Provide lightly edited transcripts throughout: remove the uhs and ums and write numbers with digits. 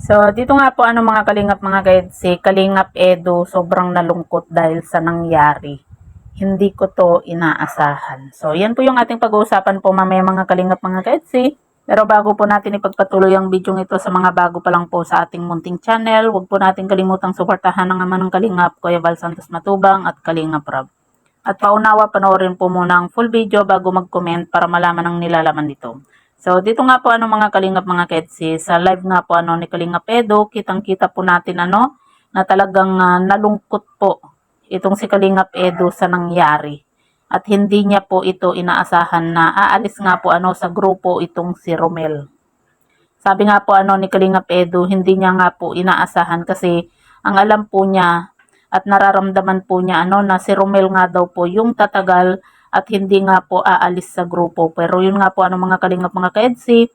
So, dito nga po mga kalingap mga guides, si Kalingap Edu sobrang nalungkot dahil sa nangyari. Hindi ko to inaasahan. So, yan po yung ating pag-uusapan po mamaya mga kalingap mga guides. Pero bago po natin ipagpatuloy ang video ito sa mga bago pa lang po sa ating munting channel, huwag po natin kalimutang suportahan ng ama ng Kalingap, Kuya Val Santos Matubang at Kalingap Rob. At paunawa, panoorin po muna ang full video bago mag-comment para malaman ang nilalaman dito. So, dito nga po mga kalingap mga ketsi, sa live nga po ni Kalingap Edo, kitang-kita po natin na talagang nalungkot po itong si Kalingap Edo sa nangyari. At hindi niya po ito inaasahan na aalis nga po sa grupo itong si Romel. Sabi nga po ni Kalingap Edo, hindi niya nga po inaasahan kasi ang alam po niya at nararamdaman po niya na si Romel nga daw po yung tatagal at hindi nga po aalis sa grupo. Pero yun nga po mga kalingap mga kaedsi,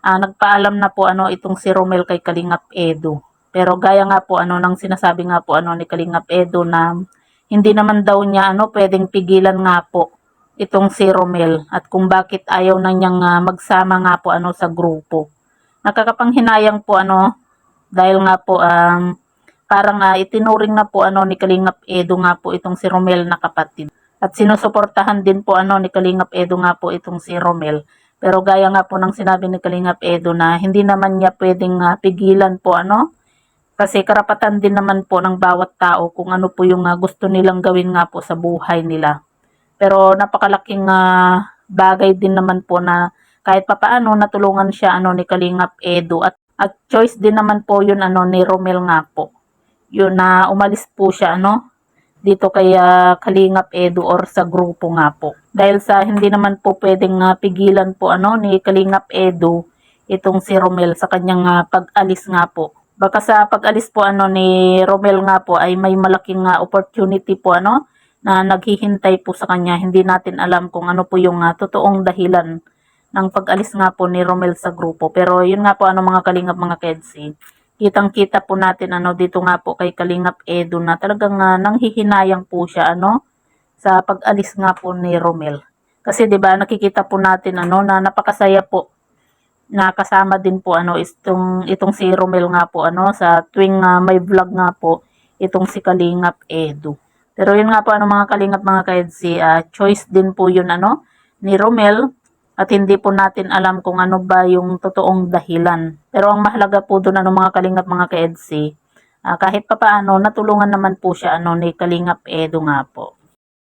nagpaalam na po itong si Romel kay Kalingap Edo. Pero gaya nga po nang sinasabi nga po ni Kalingap Edo na hindi naman daw niya pwedeng pigilan nga po itong si Romel at kung bakit ayaw na niyang magsama nga po sa grupo. Nakakapanghinayang po dahil nga po parang itinuring na po ni Kalingap Edo nga po itong si Romel na kapatid. At sinusuportahan din po ni Kalingap Edo nga po itong si Romel. Pero gaya nga po ng sinabi ni Kalingap Edo na hindi naman niya pwedeng pigilan po kasi karapatan din naman po ng bawat tao kung ano po yung gusto nilang gawin nga po sa buhay nila. Pero napakalaking bagay din naman po na kahit papaano natulungan siya ni Kalingap Edo at choice din naman po yun ni Romel nga po. Yun na umalis po siya dito kay Kalingap Edu or sa grupo nga po. Dahil sa hindi naman po pwedeng pigilan po ni Kalingap Edu itong si Romel sa kanyang pag-alis nga po. Baka sa pag-alis po ni Romel nga po ay may malaking opportunity po na naghihintay po sa kanya. Hindi natin alam kung ano po yung totoong dahilan ng pag-alis nga po ni Romel sa grupo. Pero yun nga po mga kalingap mga kedsi. Kitang-kita po natin dito nga po kay Kalingap Edo na talagang nanghihinayang po siya sa pag-alis nga po ni Romel. Kasi 'di ba nakikita po natin na napakasaya po na kasama din po itong si Romel nga po sa tuwing may vlog nga po itong si Kalingap Edo. Pero yun nga po mga kalingap mga kaedsi, choice din po yun ni Romel. At hindi po natin alam kung ano ba yung totoong dahilan. Pero ang mahalaga po doon mga kalingap mga ka-EDC, kahit papaano natulungan naman po siya ni Kalingap Edo nga po.